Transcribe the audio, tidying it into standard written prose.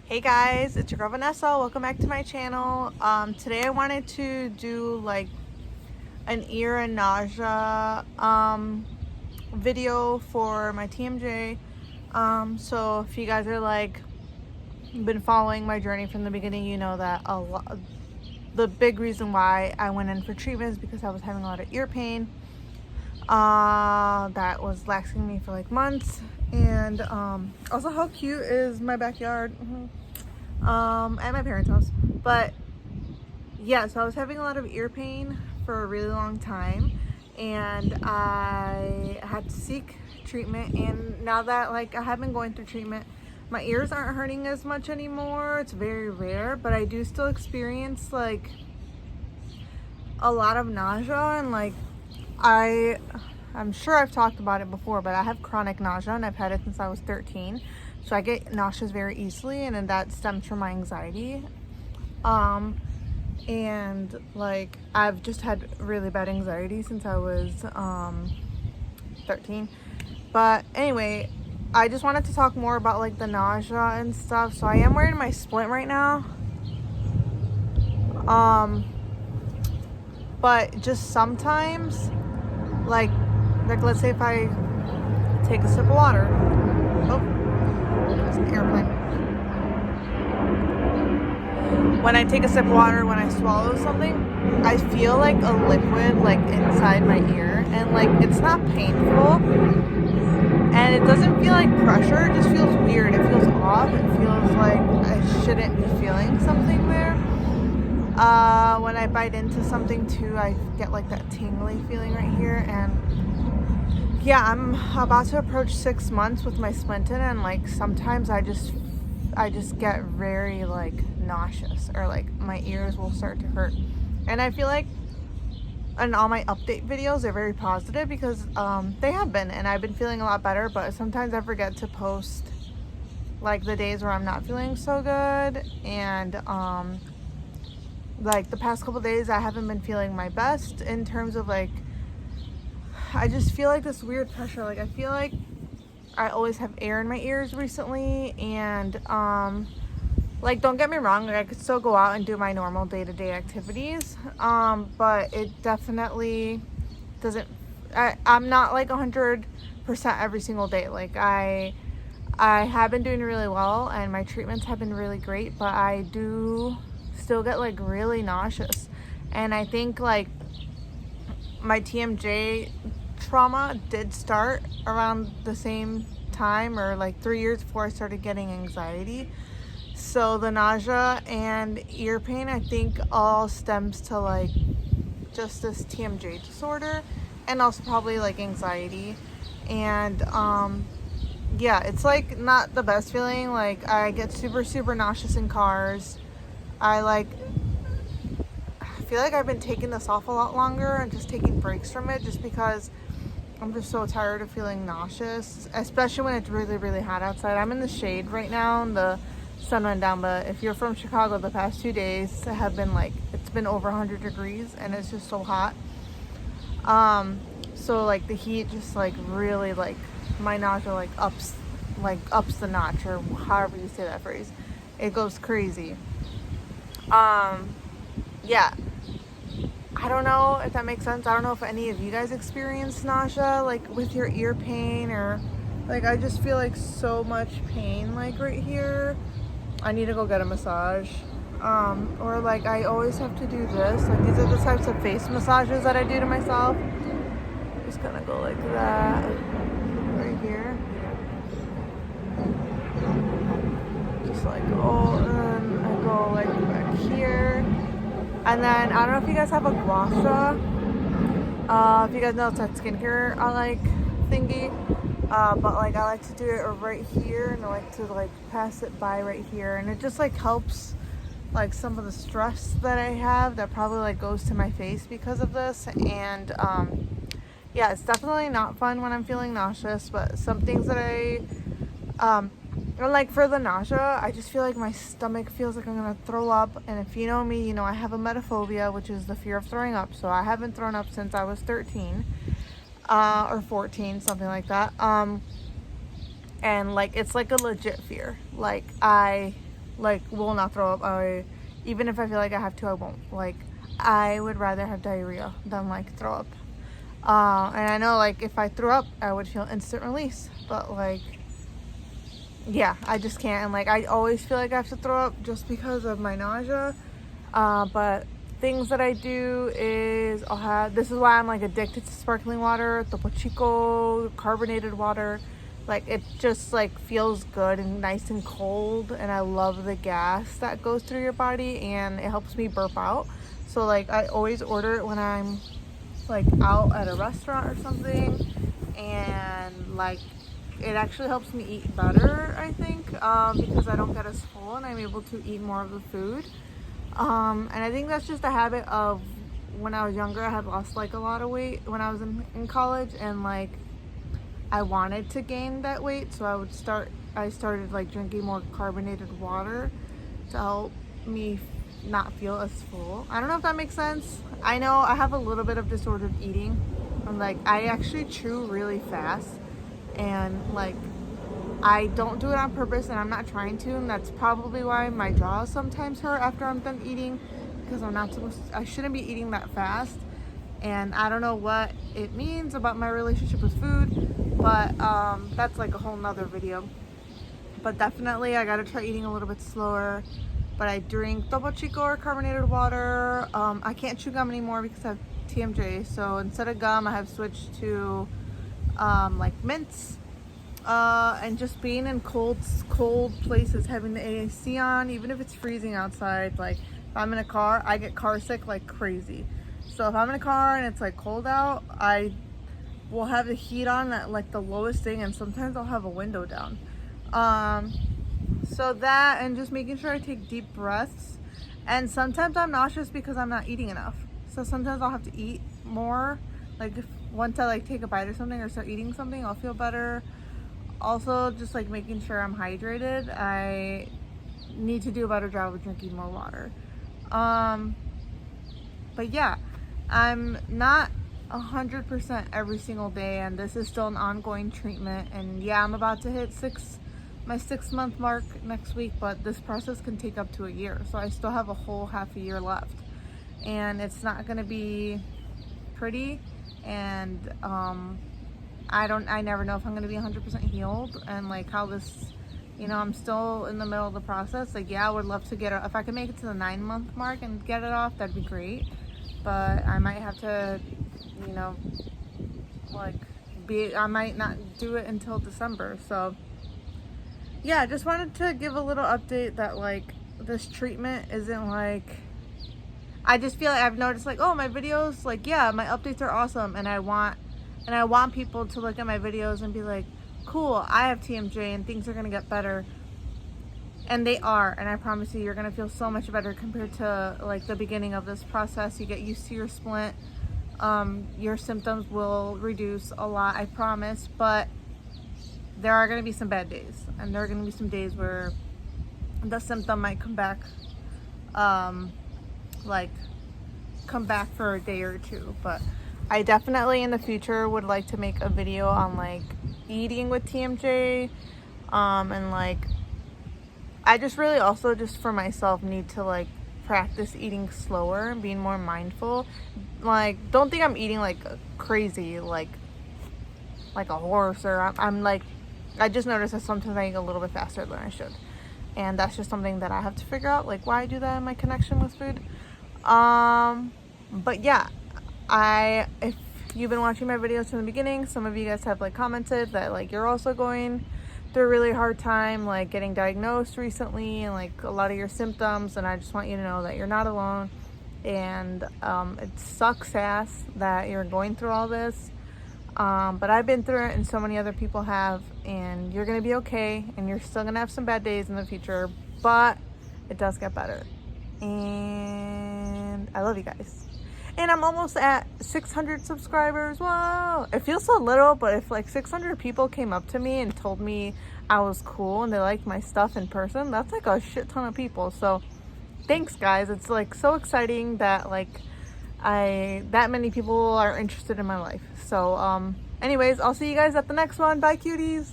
Hey guys, it's your girl Vanessa. Welcome back to my channel. Today I wanted to do like an ear and nausea video for my TMJ. So if you guys are like been following my journey from the beginning, you know that the big reason why I went in for treatment is because I was having a lot of ear pain. That was laxing me for like months. And also, how cute is my backyard? At my parents' house. But yeah, so I was having a lot of ear pain for a really long time, and I had to seek treatment. And now that like I have been going through treatment, my ears aren't hurting as much anymore. It's very rare, but I do still experience like a lot of nausea. And like I'm sure I've talked about it before, but I have chronic nausea and I've had it since I was 13. So I get nauseous very easily, and then that stems from my anxiety. And like I've just had really bad anxiety since I was 13. But anyway, I just wanted to talk more about like the nausea and stuff. So I am wearing my splint right now. But just sometimes like let's say if I take a sip of water. Oh, there's an airplane. When I take a sip of water, when I swallow something, I feel like a liquid like inside my ear, and like it's not painful and it doesn't feel like pressure. It just feels weird. It feels off. It feels like I shouldn't be feeling something there. When I bite into something too, I get like that tingly feeling right here. And yeah, I'm about to approach 6 months with my splinting, and like sometimes I just get very like nauseous, or like my ears will start to hurt. And I feel like in all my update videos they're very positive because they have been, and I've been feeling a lot better. But sometimes I forget to post like the days where I'm not feeling so good. And like the past couple days I haven't been feeling my best in terms of like, I just feel like this weird pressure. Like I feel like I always have air in my ears recently. And like don't get me wrong, like I could still go out and do my normal day-to-day activities, but it definitely doesn't, I'm not like 100% every single day. Like I have been doing really well and my treatments have been really great, but I do still get like really nauseous. And I think like my TMJ trauma did start around the same time, or like 3 years before I started getting anxiety. So the nausea and ear pain, I think all stems to like just this TMJ disorder, and also probably like anxiety. And yeah, it's like not the best feeling. Like I get super nauseous in cars. I feel like I've been taking this off a lot longer and just taking breaks from it, just because I'm just so tired of feeling nauseous, especially when it's really hot outside. I'm in the shade right now and the sun went down, but if you're from Chicago, the past 2 days have been like, it's been over 100 degrees and it's just so hot. So like the heat just like really, like my nausea like ups the notch, or however you say that phrase. It goes crazy. Yeah, I don't know if that makes sense. I don't know if any of you guys experience nausea like with your ear pain, or like I just feel like so much pain like right here. I need to go get a massage. Or like I always have to do this. Like these are the types of face massages that I do to myself. Just gonna go like that right here. Just like, oh, and then I go like back here. And then I don't know if you guys have a gua sha. If you guys know, it's that skincare I like thingy. But like I like to do it right here, and I like to like pass it by right here, and it just like helps like some of the stress that I have that probably like goes to my face because of this. And yeah, it's definitely not fun when I'm feeling nauseous. But some things that and like for the nausea, I just feel like my stomach feels like I'm gonna throw up. And if you know me, you know I have a emetophobia, which is the fear of throwing up. So I haven't thrown up since I was 13 or 14, something like that. And like it's like a legit fear. Like I like will not throw up. Even if I feel like I have to, I won't. Like, I would rather have diarrhea than like throw up. And I know like if I threw up, I would feel instant release, but like, yeah, I just can't. And like, I always feel like I have to throw up just because of my nausea. But things that I do is this is why I'm like addicted to sparkling water, Topo Chico, carbonated water. Like, it just like feels good and nice and cold, and I love the gas that goes through your body, and it helps me burp out. So like, I always order it when I'm like out at a restaurant or something, and like, it actually helps me eat better, I think, because I don't get as full and I'm able to eat more of the food. And I think that's just a habit of when I was younger. I had lost like a lot of weight when I was in college, and like, I wanted to gain that weight, so I started like drinking more carbonated water to help me not feel as full. I don't know if that makes sense. I know I have a little bit of disordered eating. I'm like, I actually chew really fast, and like, I don't do it on purpose, and I'm not trying to, and that's probably why my jaws sometimes hurt after I'm done eating, because I shouldn't be eating that fast. And I don't know what it means about my relationship with food, but that's like a whole nother video. But definitely I gotta try eating a little bit slower. But I drink Topo Chico or carbonated water. I can't chew gum anymore because I have TMJ, so instead of gum I have switched to like mints, and just being in cold places, having the AC on, even if it's freezing outside. Like, if I'm in a car, I get car sick like crazy. So if I'm in a car and it's like cold out, I will have the heat on at like the lowest thing, and sometimes I'll have a window down. So that, and just making sure I take deep breaths. And sometimes I'm nauseous because I'm not eating enough. So sometimes I'll have to eat more. Like, once I like take a bite or something or start eating something, I'll feel better. Also, just like making sure I'm hydrated. I need to do a better job of drinking more water. But yeah, I'm not 100% every single day, and this is still an ongoing treatment. And yeah, I'm about to hit my 6-month mark next week, but this process can take up to a year. So I still have a whole half a year left, and it's not going to be pretty. And I never know if I'm going to be 100% healed, and like how this, I'm still in the middle of the process. Like, yeah, I would love to if I could make it to the 9-month mark and get it off, that'd be great. But I might have to, I might not do it until December. So yeah, I just wanted to give a little update that like, this treatment isn't like, I just feel like I've noticed like, oh, my videos, like, yeah, my updates are awesome, and I want people to look at my videos and be like, cool, I have TMJ and things are gonna get better. And they are, and I promise you, you're gonna feel so much better compared to like the beginning of this process. You get used to your splint. Your symptoms will reduce a lot, I promise, but there are gonna be some bad days, and there are gonna be some days where the symptom might come back, come back for a day or two. But I definitely in the future would like to make a video on like eating with TMJ, and like, I just really also just for myself need to like practice eating slower and being more mindful. Like, don't think I'm eating like crazy, like a horse, or I'm like, I just noticed that sometimes I eat a little bit faster than I should, and that's just something that I have to figure out, like why I do that in my connection with food. But yeah, if you've been watching my videos from the beginning, some of you guys have like commented that like you're also going through a really hard time, like getting diagnosed recently, and like a lot of your symptoms, and I just want you to know that you're not alone. And it sucks ass that you're going through all this, but I've been through it, and so many other people have, and you're gonna be okay, and you're still gonna have some bad days in the future, but it does get better. And I love you guys. And I'm almost at 600 subscribers. Whoa! It feels so little, but if like 600 people came up to me and told me I was cool and they liked my stuff in person, that's like a shit ton of people. So thanks, guys. It's like so exciting that like that many people are interested in my life. So anyways, I'll see you guys at the next one. Bye, cuties.